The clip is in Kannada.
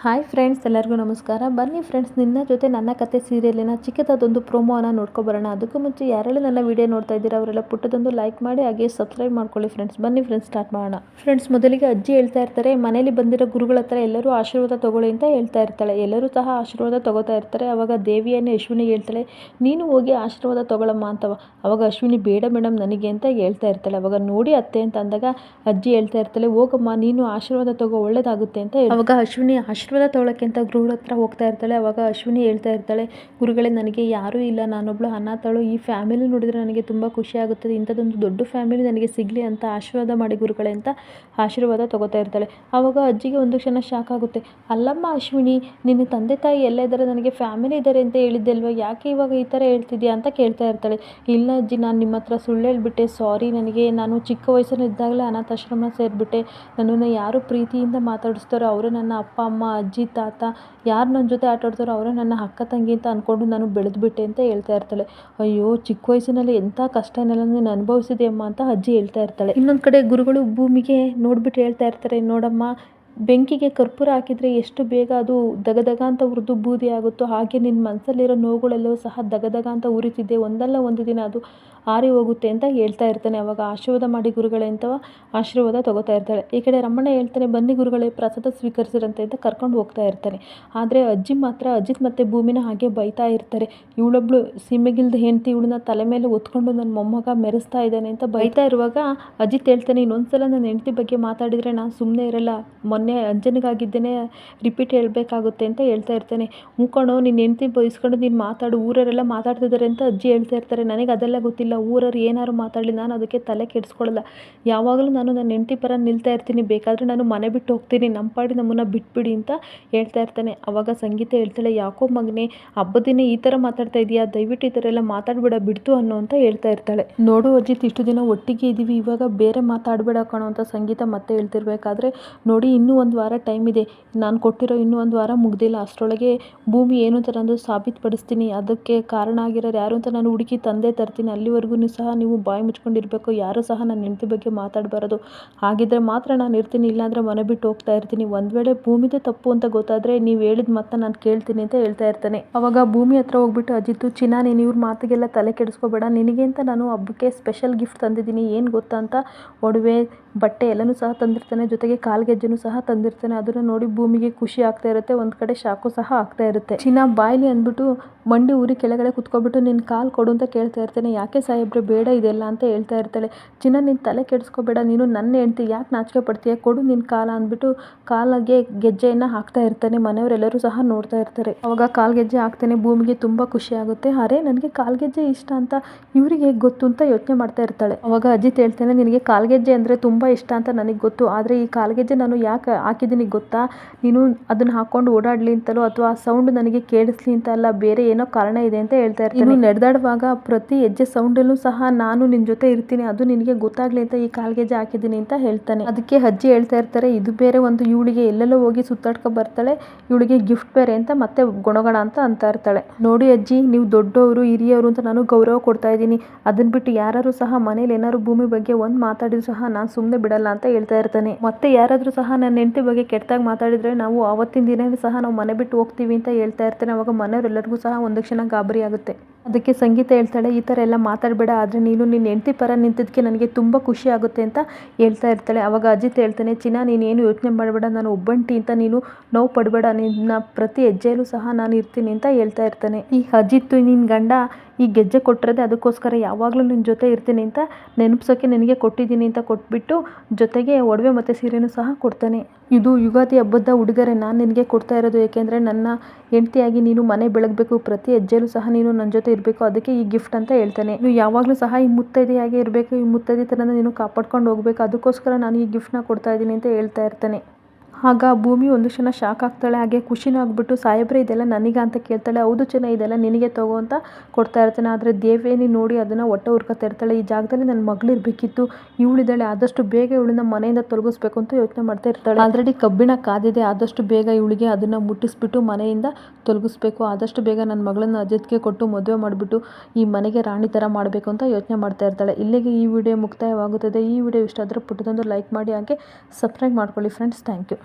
ಹಾಯ್ ಫ್ರೆಂಡ್ಸ್, ಎಲ್ಲರಿಗೂ ನಮಸ್ಕಾರ. ಬನ್ನಿ ಫ್ರೆಂಡ್ಸ್, ನಿನ್ನ ಜೊತೆ ನನ್ನ ಕತೆ ಸೀರಿಯಲಿನ ಚಿಕ್ಕದೊಂದು ಪ್ರೋಮೋನ ನೋಡ್ಕೊಬರೋಣ. ಅದಕ್ಕೂ ಮುಂಚೆ ಯಾರೆಲ್ಲ ನನ್ನ ವಿಡಿಯೋ ನೋಡ್ತಾ ಇದ್ದೀರಾ ಅವರೆಲ್ಲ ಪುಟ್ಟದೊಂದು ಲೈಕ್ ಮಾಡಿ ಹಾಗೆ ಸಬ್ಸ್ಕ್ರೈಬ್ ಮಾಡ್ಕೊಳ್ಳಿ ಫ್ರೆಂಡ್ಸ್. ಬನ್ನಿ ಫ್ರೆಂಡ್ಸ್, ಸ್ಟಾರ್ಟ್ ಮಾಡೋಣ. ಫ್ರೆಂಡ್ಸ್, ಮೊದಲಿಗೆ ಅಜ್ಜಿ ಹೇಳ್ತಾ ಇರ್ತಾರೆ, ಮನೇಲಿ ಬಂದಿರೋ ಗುರುಗಳ ಹತ್ರ ಎಲ್ಲರೂ ಆಶೀರ್ವಾದ ತಗೊಳ್ಳಿ ಅಂತ ಹೇಳ್ತಾ ಇರ್ತಾಳೆ. ಎಲ್ಲರೂ ಸಹ ಆಶೀರ್ವಾದ ತಗೋತಾ ಇರ್ತಾರೆ. ಅವಾಗ ದೇವಿಯನ್ನೇ ಅಶ್ವಿನಿಗೆ ಹೇಳ್ತಾಳೆ, ನೀನು ಹೋಗಿ ಆಶೀರ್ವಾದ ತಗೊಳಮ್ಮ ಅಂತವ. ಅವಾಗ ಅಶ್ವಿನಿ ಬೇಡ ಮೇಡಮ್ ನನಗೆ ಅಂತ ಹೇಳ್ತಾ ಇರ್ತಾಳೆ. ಅವಾಗ ನೋಡಿ ಅತ್ತೆ ಅಂತ ಅಂದಾಗ ಅಜ್ಜಿ ಹೇಳ್ತಾ ಇರ್ತಾಳೆ, ಹೋಗಮ್ಮ ನೀನು ಆಶೀರ್ವಾದ ತಗೋ, ಒಳ್ಳೇದಾಗುತ್ತೆ ಅಂತ. ಅವಾಗ ಅಶ್ವಿನಿ ಆಶೀರ್ವಾದ ತಗೊಳ್ಳೋಕ್ಕೆ ಅಂತ ಗುರುಗಳ ಹತ್ರ ಹೋಗ್ತಾ ಇರ್ತಾಳೆ. ಅವಾಗ ಅಶ್ವಿನಿ ಹೇಳ್ತಾ ಇರ್ತಾಳೆ, ಗುರುಗಳೇ ನನಗೆ ಯಾರೂ ಇಲ್ಲ, ನಾನೊಬ್ಳು ಅನಾಥಳು. ಈ ಫ್ಯಾಮಿಲಿ ನೋಡಿದ್ರೆ ನನಗೆ ತುಂಬ ಖುಷಿ ಆಗುತ್ತದೆ. ಇಂಥದ್ದೊಂದು ದೊಡ್ಡ ಫ್ಯಾಮಿಲಿ ನನಗೆ ಸಿಗಲಿ ಅಂತ ಆಶೀರ್ವಾದ ಮಾಡಿ ಗುರುಗಳೇ ಅಂತ ಆಶೀರ್ವಾದ ತಗೋತಾ ಇರ್ತಾಳೆ. ಆವಾಗ ಅಜ್ಜಿಗೆ ಒಂದು ಕ್ಷಣ ಶಾಕ್ ಆಗುತ್ತೆ. ಅಲ್ಲಮ್ಮ ಅಶ್ವಿನಿ, ನಿನ್ನ ತಂದೆ ತಾಯಿ ಎಲ್ಲ ಇದ್ದಾರೆ, ನನಗೆ ಫ್ಯಾಮಿಲಿ ಇದ್ದಾರೆ ಅಂತ ಹೇಳಿದ್ದೆ ಅಲ್ವಾ, ಯಾಕೆ ಇವಾಗ ಈ ಥರ ಹೇಳ್ತಿದ್ಯಾ ಅಂತ ಕೇಳ್ತಾ ಇರ್ತಾಳೆ. ಇಲ್ಲ ಅಜ್ಜಿ, ನಾನು ನಿಮ್ಮ ಹತ್ರ ಸುಳ್ಳು ಹೇಳ್ಬಿಟ್ಟೆ, ಸಾರಿ. ನಾನು ಚಿಕ್ಕ ವಯಸ್ಸಿನಿದ್ದಾಗಲೇ ಅನಾಥಾಶ್ರಮ ಸೇರಿಬಿಟ್ಟೆ. ನನ್ನನ್ನು ಯಾರು ಪ್ರೀತಿಯಿಂದ ಮಾತಾಡಿಸ್ತಾರೋ ಅವರೇ ನನ್ನ ಅಪ್ಪ ಅಮ್ಮ, ಅಜ್ಜಿ ತಾತ. ಯಾರು ನನ್ನ ಜೊತೆ ಆಟ ಆಡ್ತಾರೋ ಅವರೇ ನನ್ನ ಅಕ್ಕ ತಂಗಿ ಅಂತ ಅಂದ್ಕೊಂಡು ನಾನು ಬೆಳೆದ್ಬಿಟ್ಟೆ ಅಂತ ಹೇಳ್ತಾ ಇರ್ತಾಳೆ. ಅಯ್ಯೋ, ಚಿಕ್ಕ ವಯಸ್ಸಿನಲ್ಲಿ ಎಂಥ ಕಷ್ಟನೆಲ್ಲ ನೀನು ಅನುಭವಿಸಿದೆ ಅಮ್ಮ ಅಂತ ಅಜ್ಜಿ ಹೇಳ್ತಾ ಇರ್ತಾಳೆ. ಇನ್ನೊಂದು ಕಡೆ ಗುರುಗಳು ಭೂಮಿಗೆ ನೋಡ್ಬಿಟ್ಟು ಹೇಳ್ತಾ ಇರ್ತಾರೆ, ನೋಡಮ್ಮ, ಬೆಂಕಿಗೆ ಕರ್ಪೂರ ಹಾಕಿದರೆ ಎಷ್ಟು ಬೇಗ ಅದು ದಗದಗ ಅಂತ ಉರಿದು ಬೂದಿ ಆಗುತ್ತೋ, ಹಾಗೆ ನಿನ್ನ ಮನಸ್ಸಲ್ಲಿರೋ ನೋವುಗಳೆಲ್ಲವೂ ಸಹ ದಗದಗ ಅಂತ ಉರಿತಿದ್ದೆ, ಒಂದಲ್ಲ ಒಂದು ದಿನ ಅದು ಆರಿ ಹೋಗುತ್ತೆ ಅಂತ ಹೇಳ್ತಾ ಇರ್ತಾನೆ. ಅವಾಗ ಆಶೀರ್ವಾದ ಮಾಡಿ ಗುರುಗಳೇ ಅಂತ ಆಶೀರ್ವಾದ ತಗೋತಾ ಇರ್ತಾಳೆ. ಈ ಕಡೆ ರಮಣ ಹೇಳ್ತಾನೆ, ಬನ್ನಿ ಗುರುಗಳೇ, ಪ್ರಸಾದ ಸ್ವೀಕರಿಸಿರಂತೆ ಅಂತ ಕರ್ಕೊಂಡು ಹೋಗ್ತಾ ಇರ್ತಾನೆ. ಆದರೆ ಅಜ್ಜಿ ಮಾತ್ರ ಅಜಿತ್ ಮತ್ತು ಭೂಮಿನ ಹಾಗೆ ಬೈತಾ ಇರ್ತಾರೆ. ಇವಳೊಬ್ಳು ಸೀಮೆಗಿಲ್ದ ಹೆಂಡತಿ, ಇವಳನ್ನ ತಲೆ ಮೇಲೆ ಹೊತ್ಕೊಂಡು ನನ್ನ ಮೊಮ್ಮಗ ಮೆರೆಸ್ತಾ ಇದ್ದಾನೆ ಅಂತ ಬೈತಾ ಇರುವಾಗ ಅಜಿತ್ ಹೇಳ್ತಾನೆ, ಇನ್ನೊಂದ್ಸಲ ನನ್ನ ಹೆಂಡತಿ ಬಗ್ಗೆ ಮಾತಾಡಿದರೆ ನಾನು ಸುಮ್ಮನೆ ಇರಲ್ಲ, ಮೊನ್ನೆ ಅಂಜನಿಗಾಗಿದ್ದೇನೆ, ರಿಪೀಟ್ ಹೇಳಬೇಕಾಗುತ್ತೆ ಅಂತ ಹೇಳ್ತಾ ಇರ್ತಾನೆ. ಮೂಕಣೋ, ನಿನ್ನ ಹೆಂಡತಿ ಬಯಸ್ಕೊಂಡು ನೀನು ಮಾತಾಡು, ಊರವರೆಲ್ಲ ಮಾತಾಡ್ತಿದ್ದಾರೆ ಅಂತ ಅಜ್ಜಿ ಹೇಳ್ತಾ ಇರ್ತಾರೆ. ನನಗೆ ಅದೆಲ್ಲ ಗೊತ್ತಿಲ್ಲ, ಊರವ್ರು ಏನಾದ್ರು ಮಾತಾಡಲಿ, ನಾನು ಅದಕ್ಕೆ ತಲೆ ಕೆಡಿಸ್ಕೊಳ್ಳಲ್ಲ. ಯಾವಾಗಲೂ ನಾನು ನನ್ನ ಹೆಂಡತಿ ಪರ ನಿಲ್ತಾ ಇರ್ತೀನಿ, ಬೇಕಾದರೆ ನಾನು ಮನೆ ಬಿಟ್ಟು ಹೋಗ್ತೀನಿ, ನಮ್ಮ ಪಾಡಿ ನಮ್ಮನ್ನು ಬಿಟ್ಬಿಡಿ ಅಂತ ಹೇಳ್ತಾ ಇರ್ತಾನೆ. ಅವಾಗ ಸಂಗೀತ ಹೇಳ್ತಾಳೆ, ಯಾಕೋ ಮಗನೇ, ಹಬ್ಬದ ದಿನ ಈ ಥರ ಮಾತಾಡ್ತಾ ಇದೆಯಾ, ದಯವಿಟ್ಟು ಈ ಥರ ಎಲ್ಲ ಮಾತಾಡಬೇಡ, ಬಿಡ್ತು ಅನ್ನೋ ಅಂತ ಹೇಳ್ತಾ ಇರ್ತಾಳೆ. ನೋಡು ಅಜಿತ್, ಇಷ್ಟು ದಿನ ಒಟ್ಟಿಗೆ ಇದ್ದೀವಿ, ಇವಾಗ ಬೇರೆ ಮಾತಾಡಬೇಡ ಕಣೋ ಅಂತ ಸಂಗೀತ ಮತ್ತೆ ಹೇಳ್ತಿರ್ಬೇಕಾದ್ರೆ, ನೋಡಿ ಇನ್ನೂ ಒಂದು ವಾರ ಟೈಮ್ ಇದೆ, ನಾನು ಕೊಟ್ಟಿರೋ ಇನ್ನೂ ಒಂದು ವಾರ ಮುಗ್ದಿಲ್ಲ, ಅಷ್ಟರೊಳಗೆ ಭೂಮಿ ಏನು ಅಂತ ನಾನು ಸಾಬೀತುಪಡಿಸ್ತೀನಿ, ಅದಕ್ಕೆ ಕಾರಣ ಆಗಿರೋರು ಯಾರು ಅಂತ ನಾನು ಹುಡುಕಿ ತಂದೆ ತರ್ತೀನಿ. ಅಲ್ಲಿವರೆಗೂ ಸಹ ನೀವು ಬಾಯಿ ಮುಚ್ಕೊಂಡಿರಬೇಕು, ಯಾರೂ ಸಹ ನನ್ನ ಹೆಂಡತಿ ಬಗ್ಗೆ ಮಾತಾಡಬಾರದು. ಹಾಗಿದ್ರೆ ಮಾತ್ರ ನಾನು ಇರ್ತೀನಿ, ಇಲ್ಲಾಂದರೆ ಮನೆ ಬಿಟ್ಟು ಹೋಗ್ತಾ ಇರ್ತೀನಿ. ಒಂದು ವೇಳೆ ಭೂಮಿದೇ ತಪ್ಪು ಅಂತ ಗೊತ್ತಾದರೆ ನೀವು ಹೇಳಿದ ಮತ್ತೆ ನಾನು ಕೇಳ್ತೀನಿ ಅಂತ ಹೇಳ್ತಾ ಇರ್ತಾನೆ. ಅವಾಗ ಭೂಮಿ ಹತ್ರ ಹೋಗ್ಬಿಟ್ಟು ಅಜಿತ್ತು, ಚಿನ್ನ, ನೀನು ಇವ್ರ ಮಾತಿಗೆಲ್ಲ ತಲೆ ಕೆಡಿಸ್ಕೋಬೇಡ, ನಿನಗೆ ಅಂತ ನಾನು ಹಬ್ಬಕ್ಕೆ ಸ್ಪೆಷಲ್ ಗಿಫ್ಟ್ ತಂದಿದ್ದೀನಿ, ಏನು ಗೊತ್ತಾ ಅಂತ ಒಡವೆ ಬಟ್ಟೆ ಎಲ್ಲನೂ ಸಹ ತಂದಿರ್ತಾನೆ, ಜೊತೆಗೆ ಕಾಲ್ಗೆಜ್ಜೆನೂ ಸಹ ತಂದಿರ್ತಾನೆ. ಅದನ್ನು ನೋಡಿ ಭೂಮಿಗೆ ಖುಷಿ ಆಗ್ತಾ ಇರುತ್ತೆ, ಒಂದು ಕಡೆ ಶಾಕು ಸಹ ಆಗ್ತಾ ಇರುತ್ತೆ. ಚಿನ್ನ ಬಾಯ್ಲಿ ಅಂದ್ಬಿಟ್ಟು ಮಂಡಿ ಊರಿ ಕೆಳಗಡೆ ಕುತ್ಕೊಬಿಟ್ಟು ನಿನ್ನ ಕಾಲು ಕೊಡು ಅಂತ ಕೇಳ್ತಾ ಇರ್ತಾನೆ. ಯಾಕೆ ಸಾಹೇಬ್ರೆ, ಬೇಡ ಇದೆಲ್ಲ ಅಂತ ಹೇಳ್ತಾ ಇರ್ತಾಳೆ. ಚಿನ್ನ, ನೀನು ತಲೆ ಕೆಡಿಸ್ಕೋಬೇಡ, ನೀನು ನನ್ನ ಹೆಂಡ್ತಿ, ಯಾಕೆ ನಾಚಿಕೆ ಪಡ್ತೀಯ, ಕೊಡು ನಿನ್ನ ಕಾಲ ಅಂದ್ಬಿಟ್ಟು ಕಾಲಿಗೆ ಗೆಜ್ಜೆಯನ್ನು ಹಾಕ್ತಾ ಇರ್ತಾನೆ. ಮನೆಯವರೆಲ್ಲರೂ ಸಹ ನೋಡ್ತಾ ಇರ್ತಾರೆ. ಅವಾಗ ಕಾಲ್ಗೆಜ್ಜೆ ಹಾಕ್ತಾನೆ. ಭೂಮಿಗೆ ತುಂಬ ಖುಷಿ ಆಗುತ್ತೆ. ಅರೆ, ನನಗೆ ಕಾಲ್ಗೆಜ್ಜೆ ಇಷ್ಟ ಅಂತ ಇವ್ರಿಗೆ ಹೇಗೆ ಗೊತ್ತು ಅಂತ ಯೋಚನೆ ಮಾಡ್ತಾ ಇರ್ತಾಳೆ. ಅವಾಗ ಅಜಿತ್ ಹೇಳ್ತಾನೆ, ನಿನಗೆ ಕಾಲ್ಗೆಜ್ಜೆ ಅಂದರೆ ತುಂಬ ಇಷ್ಟ ಅಂತ ನನಗೆ ಗೊತ್ತು, ಆದರೆ ಈ ಕಾಲ್ಗೆಜ್ಜೆ ನಾನು ಯಾಕೆ ಹಾಕಿದ್ದೀನಿ ಗೊತ್ತಾ, ನೀನು ಅದನ್ನು ಹಾಕ್ಕೊಂಡು ಓಡಾಡಲಿ ಅಂತಲೋ ಅಥವಾ ಆ ಸೌಂಡ್ ನನಗೆ ಕೇಳಿಸ್ಲಿ ಅಂತ ಅಲ್ಲ, ಬೇರೆ ಏನೋ ಕಾರಣ ಇದೆ ಅಂತ ಹೇಳ್ತಾ ಇರ್ತೀನಿ. ನೀನು ನಡೆದಾಡುವಾಗ ಪ್ರತಿ ಹೆಜ್ಜೆ ಸೌಂಡಲ್ಲೂ ಸಹ ನಾನು ನಿನ್ನ ಜೊತೆ ಇರ್ತೀನಿ, ಅದು ನಿನಗೆ ಗೊತ್ತಾಗ್ಲಿ ಅಂತ ಈ ಕಾಲ್ಗೆಜ್ಜೆ ಹಾಕಿದ್ದೀನಿ ಅಂತ ಹೇಳ್ತಾನೆ. ಅದಕ್ಕೆ ಅಜ್ಜಿ ಹೇಳ್ತಾ ಇರ್ತಾರೆ, ಇದು ಬೇರೆ ಒಂದು, ಇವಳಿಗೆ ಎಲ್ಲೆಲ್ಲೋ ಹೋಗಿ ಸುತ್ತಾಡ್ಕೊ ಬರ್ತಾಳೆ, ಇವಳಿಗೆ ಗಿಫ್ಟ್ ಬೇರೆ ಅಂತ ಮತ್ತೆ ಗೊಣಗೋಣ ಅಂತ ಇರ್ತಾಳೆ. ನೋಡಿ ಅಜ್ಜಿ, ನೀವು ದೊಡ್ಡವರು ಹಿರಿಯವರು ಅಂತ ನಾನು ಗೌರವ ಕೊಡ್ತಾ ಇದ್ದೀನಿ, ಅದನ್ನ ಬಿಟ್ಟು ಯಾರು ಸಹ ಮನೇಲಿ ಏನಾದ್ರು ಭೂಮಿ ಬಗ್ಗೆ ಒಂದು ಮಾತಾಡಿದ್ರು ಸಹ ನಾನು ಸುಮ್ಮನೆ ಬಿಡಲ್ಲ ಅಂತ ಹೇಳ್ತಾ ಇರ್ತಾನೆ. ಮತ್ತೆ ಯಾರಾದರೂ ಸಹ ನನ್ನ ಹೆಂಡತಿ ಬಗ್ಗೆ ಕೆಟ್ಟದಾಗಿ ಮಾತಾಡಿದ್ರೆ ನಾವು ಆವತ್ತಿನ ದಿನ ಸಹ ನಾವು ಮನೆ ಬಿಟ್ಟು ಹೋಗ್ತೀವಿ ಅಂತ ಹೇಳ್ತಾ ಇರ್ತಾನೆ. ಅವಾಗ ಮನೆಯವರೆಲ್ಲರಿಗೂ ಸಹ ಒಂದು ಕ್ಷಣ ಗಾಬರಿ ಆಗುತ್ತೆ. ಅದಕ್ಕೆ ಸಂಗೀತ ಹೇಳ್ತಾಳೆ, ಈ ಥರ ಎಲ್ಲ ಮಾತಾಡಬೇಡ, ಆದರೆ ನೀನು ನಿನ್ನ ಹೆಂಡತಿ ಪರ ನಿಂತಿದ್ದಕ್ಕೆ ನನಗೆ ತುಂಬ ಖುಷಿ ಆಗುತ್ತೆ ಅಂತ ಹೇಳ್ತಾ ಇರ್ತಾಳೆ. ಅವಾಗ ಅಜಿತ್ ಹೇಳ್ತಾನೆ, ಚಿನ್ನ, ನೀನೇನು ಯೋಚನೆ ಮಾಡಬೇಡ, ನಾನು ಒಬ್ಬಂಟಿ ಅಂತ ನೀನು ನೋವು ಪಡಬೇಡ, ನಿನ್ನ ಪ್ರತಿ ಹೆಜ್ಜೆಯಲ್ಲೂ ಸಹ ನಾನು ಇರ್ತೀನಿ ಅಂತ ಹೇಳ್ತಾ ಇರ್ತಾನೆ. ಈ ಅಜಿತ್, ನಿನ್ನ ಗಂಡ ಈ ಗೆಜ್ಜೆ ಕೊಟ್ಟಿರೋದೆ ಅದಕ್ಕೋಸ್ಕರ, ಯಾವಾಗಲೂ ನಿನ್ನ ಜೊತೆ ಇರ್ತೀನಿ ಅಂತ ನೆನಪಿಸೋಕ್ಕೆ ನಿನಗೆ ಕೊಟ್ಟಿದ್ದೀನಿ ಅಂತ ಕೊಟ್ಬಿಟ್ಟು ಜೊತೆಗೆ ಒಡವೆ ಮತ್ತು ಸೀರೆನೂ ಸಹ ಕೊಡ್ತಾನೆ. ಇದು ಯುಗಾದಿ ಹಬ್ಬದ ಉಡುಗೊರೆ ನಾನು ನಿನಗೆ ಕೊಡ್ತಾ ಇರೋದು, ಏಕೆಂದರೆ ನನ್ನ ಹೆಂಡತಿಯಾಗಿ ನೀನು ಮನೆ ಬೆಳಗಬೇಕು, ಪ್ರತಿ ಹೆಜ್ಜೆಲೂ ಸಹ ನೀನು ನನ್ನ ಜೊತೆ ಇರಬೇಕು, ಅದಕ್ಕೆ ಈ ಗಿಫ್ಟ್ ಅಂತ ಹೇಳ್ತಾನೆ. ನೀವು ಯಾವಾಗಲೂ ಸಹ ಈ ಮುತ್ತೈದೆಯಾಗಿ ಇರಬೇಕು, ಈ ಮುತ್ತೈದೆ ಥರ ನೀನು ಕಾಪಾಡ್ಕೊಂಡು ಹೋಗಬೇಕು, ಅದಕ್ಕೋಸ್ಕರ ನಾನು ಈ ಗಿಫ್ಟ್ನ ಕೊಡ್ತಾ ಇದ್ದೀನಿ ಅಂತ ಹೇಳ್ತಾ ಇರ್ತಾನೆ. ಆಗ ಭೂಮಿ ಒಂದು ಕ್ಷಣ ಶಾಕ್ ಆಗ್ತಾಳೆ, ಹಾಗೆ ಖುಷಿನೂ ಆಗ್ಬಿಟ್ಟು, ಸಾಹೇಬ್ರೆ ಇದೆಲ್ಲ ನನಗ ಅಂತ ಕೇಳ್ತಾಳೆ. ಹೌದು ಚಿನ್ನ, ಇದೆಲ್ಲ ನಿನಗೆ ತಗೋ ಅಂತ ಕೊಡ್ತಾ ಇರ್ತಾನೆ. ಆದರೆ ದೇವೇನಿ ನೋಡಿ ಅದನ್ನು ಹೊಟ್ಟೆ ಹುರ್ಕೊತಾ ಇರ್ತಾಳೆ. ಈ ಜಾಗದಲ್ಲಿ ನನ್ನ ಮಗಳು ಇರಬೇಕಿತ್ತು, ಇವಳಿದ್ದಾಳೆ, ಆದಷ್ಟು ಬೇಗ ಇವಳನ್ನ ಮನೆಯಿಂದ ತೊಲಗಿಸ್ಬೇಕು ಅಂತ ಯೋಚನೆ ಮಾಡ್ತಾ ಇರ್ತಾಳೆ. ಆಲ್ರೆಡಿ ಕಬ್ಬಿಣ ಕಾದಿದೆ, ಆದಷ್ಟು ಬೇಗ ಇವಳಿಗೆ ಅದನ್ನು ಮುಟ್ಟಿಸ್ಬಿಟ್ಟು ಮನೆಯಿಂದ ತೊಲಗಿಸ್ಬೇಕು, ಆದಷ್ಟು ಬೇಗ ನನ್ನ ಮಗಳನ್ನು ಅಜಿತ್ಗೆ ಕೊಟ್ಟು ಮದುವೆ ಮಾಡಿಬಿಟ್ಟು ಈ ಮನೆಗೆ ರಾಣಿ ಥರ ಮಾಡಬೇಕು ಅಂತ ಯೋಚನೆ ಮಾಡ್ತಾ ಇರ್ತಾಳೆ. ಇಲ್ಲಿಗೆ ಈ ವಿಡಿಯೋ ಮುಕ್ತಾಯವಾಗುತ್ತದೆ. ಈ ವಿಡಿಯೋ ಇಷ್ಟ ಆದರೆ ಪುಟ್ಟದೊಂದು ಲೈಕ್ ಮಾಡಿ, ಹಾಗೆ ಸಬ್ಸ್ಕ್ರೈಬ್ ಮಾಡ್ಕೊಳ್ಳಿ ಫ್ರೆಂಡ್ಸ್. Thank you.